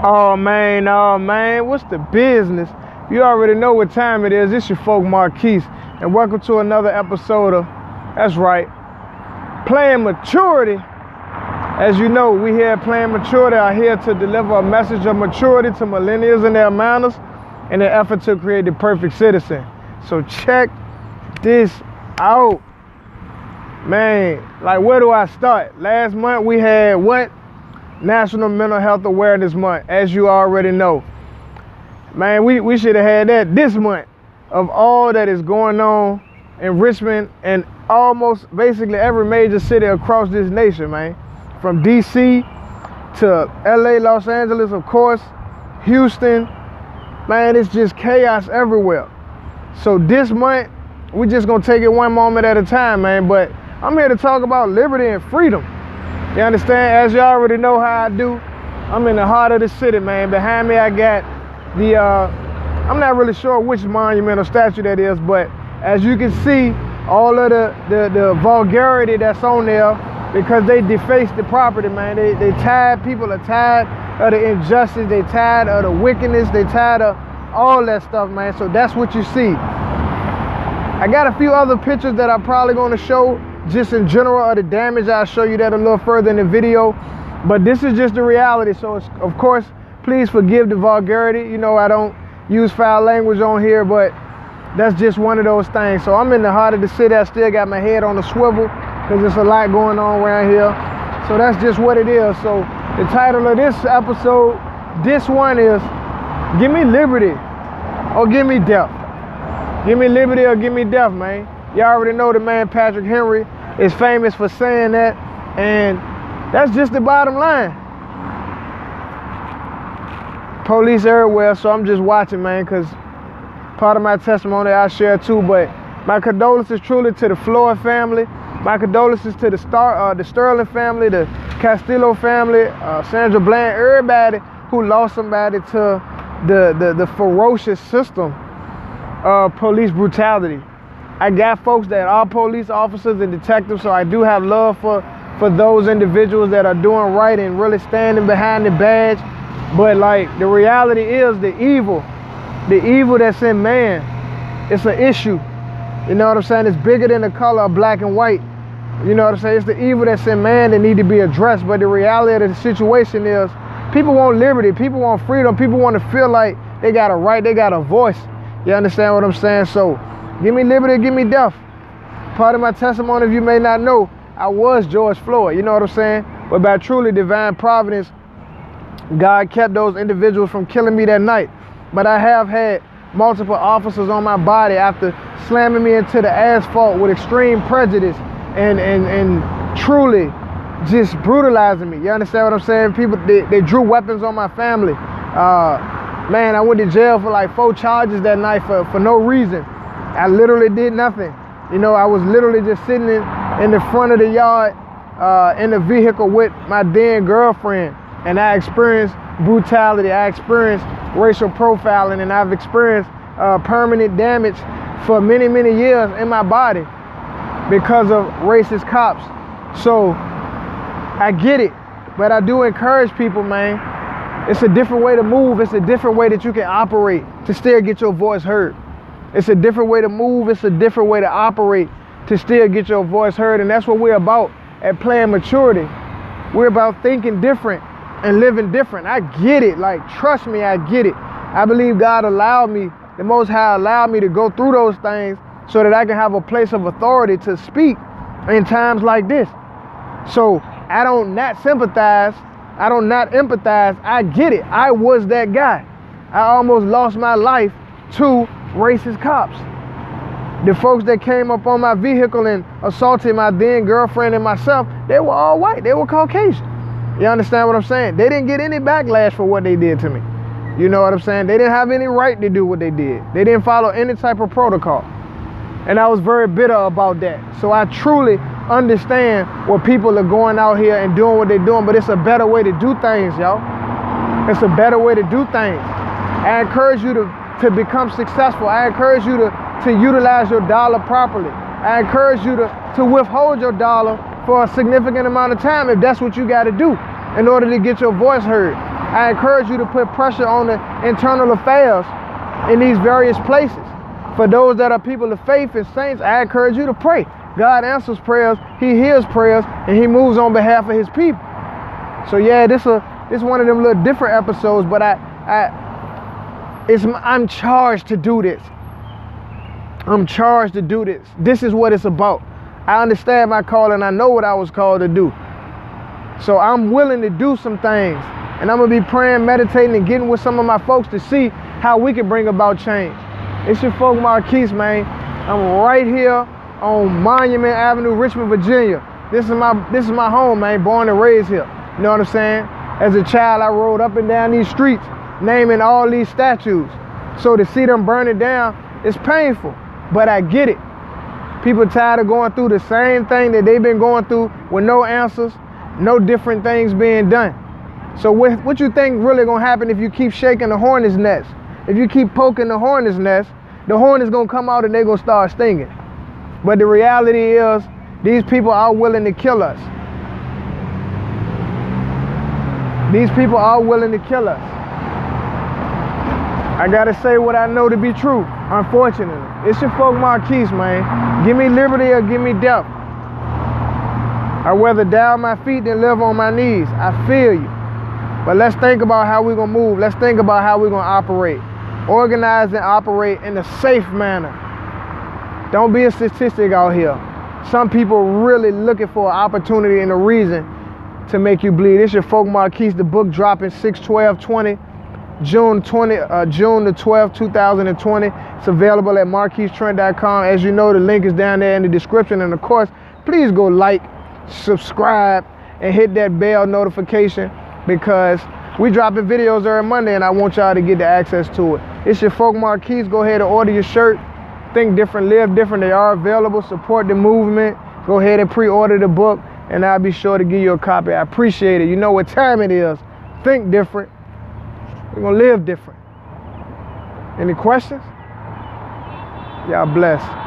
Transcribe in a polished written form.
Oh man, what's the business? You already know what time it is. It's your folk Marquise, and welcome to another episode of, that's right, Playing Maturity. As you know, we here at Playing Maturity are here to deliver a message of maturity to millennials and their manners in an effort to create the perfect citizen. So check this out. Man, like where do I start? Last month we had what? National Mental Health Awareness Month, as you already know. Man, we should have had that this month of all that is going on in Richmond and almost basically every major city across this nation, man. From DC to LA, Los Angeles, of course, Houston. Man, it's just chaos everywhere. So this month, we just gonna take it one moment at a time, man. But I'm here to talk about liberty and freedom. You understand? As you already know how I do, I'm in the heart of the city, man. Behind me, I got the, I'm not really sure which monument or statue that is, but as you can see, all of the vulgarity that's on there, because they defaced the property, man. They tired, people are tired of the injustice, they tired of the wickedness, they tired of all that stuff, man. So that's what you see. I got a few other pictures that I'm probably gonna show just in general of the damage. I'll show you that a little further in the video, but this is just the reality. So it's, of course, please forgive the vulgarity. You know, I don't use foul language on here, but that's just one of those things. So I'm in the heart of the city. I still got my head on a swivel because there's a lot going on around here. So that's just what it is. So the title of this episode, this one is, give me liberty or give me death. Give me liberty or give me death, man. You already know the man Patrick Henry is famous for saying that, and that's just the bottom line. Police everywhere, so I'm just watching, man, because part of my testimony I share too. But my condolences truly to the Floyd family. My condolences to the Sterling family, the Castillo family, Sandra Bland, everybody who lost somebody to the ferocious system of police brutality. I got folks that are police officers and detectives, so I do have love for those individuals that are doing right and really standing behind the badge. But like, the reality is the evil that's in man, it's an issue. You know what I'm saying? It's bigger than the color of black and white. You know what I'm saying? It's the evil that's in man that need to be addressed. But the reality of the situation is people want liberty, people want freedom, people want to feel like they got a right, they got a voice. You understand what I'm saying? So give me liberty, give me death. Part of my testimony, if you may not know, I was George Floyd, you know what I'm saying? But by truly divine providence, God kept those individuals from killing me that night. But I have had multiple officers on my body after slamming me into the asphalt with extreme prejudice and truly just brutalizing me. You understand what I'm saying? People, they drew weapons on my family. Man, I went to jail for like 4 charges that night for no reason. I literally did nothing. You know, I was literally just sitting in the front of the yard in the vehicle with my then girlfriend, and I experienced brutality, I experienced racial profiling, and I've experienced permanent damage for many, many years in my body because of racist cops. So I get it, but I do encourage people, man. It's a different way to move. It's a different way that you can operate to still get your voice heard. It's a different way to move. It's a different way to operate to still get your voice heard. And that's what we're about at Playing Maturity. We're about thinking different and living different. I get it. Like, trust me, I get it. I believe God allowed me, the Most High allowed me to go through those things so that I can have a place of authority to speak in times like this. So I don't not sympathize. I don't not empathize. I get it. I was that guy. I almost lost my life to racist cops. The folks that came up on my vehicle and assaulted my then girlfriend and myself, they were all white. They were Caucasian. You understand what I'm saying? They didn't get any backlash for what they did to me. You know what I'm saying? They didn't have any right to do what they did. They didn't follow any type of protocol. And I was very bitter about that. So I truly understand what people are going out here and doing what they're doing, but it's a better way to do things, y'all. It's a better way to do things. I encourage you to become successful. I encourage you to utilize your dollar properly. I encourage you to withhold your dollar for a significant amount of time if that's what you got to do in order to get your voice heard. I encourage you to put pressure on the internal affairs in these various places. For those that are people of faith and saints, I encourage you to pray. God answers prayers, he hears prayers, and he moves on behalf of his people. So yeah, this one of them little different episodes, but I'm charged to do this. I'm charged to do this. This is what it's about. I understand my calling. I know what I was called to do. So I'm willing to do some things. And I'm going to be praying, meditating, and getting with some of my folks to see how we can bring about change. It's your folk Marquise, man. I'm right here on Monument Avenue, Richmond, Virginia. This is my home, man. Born and raised here. You know what I'm saying? As a child, I rode up and down these streets, naming all these statues. So to see them burn it down, it's painful. But I get it. People tired of going through the same thing that they've been going through with no answers, no different things being done. So what you think really gonna happen if you keep shaking the hornet's nest? If you keep poking the hornet's nest, the hornet's gonna come out and they're gonna start stinging. But the reality is, these people are willing to kill us. These people are willing to kill us. I gotta say what I know to be true, unfortunately. It's your folk Marquise, man. Give me liberty or give me death. I'd rather die on my feet than live on my knees. I feel you. But let's think about how we're gonna move. Let's think about how we're gonna operate. Organize and operate in a safe manner. Don't be a statistic out here. Some people really looking for an opportunity and a reason to make you bleed. It's your folk Marquise. The book dropping 6/12/20, June the 12th, 2020. It's available at marquisetrent.com. As you know, the link is down there in the description. And of course, please go like, subscribe, and hit that bell notification, because we dropping videos every Monday and I want y'all to get the access to it. It's your folk Marquise. Go ahead and order your shirt. Think different, live different. They are available. Support the movement. Go ahead and pre-order the book, and I'll be sure to give you a copy. I appreciate it. You know what time it is. Think different. We're gonna live different. Any questions? Y'all blessed.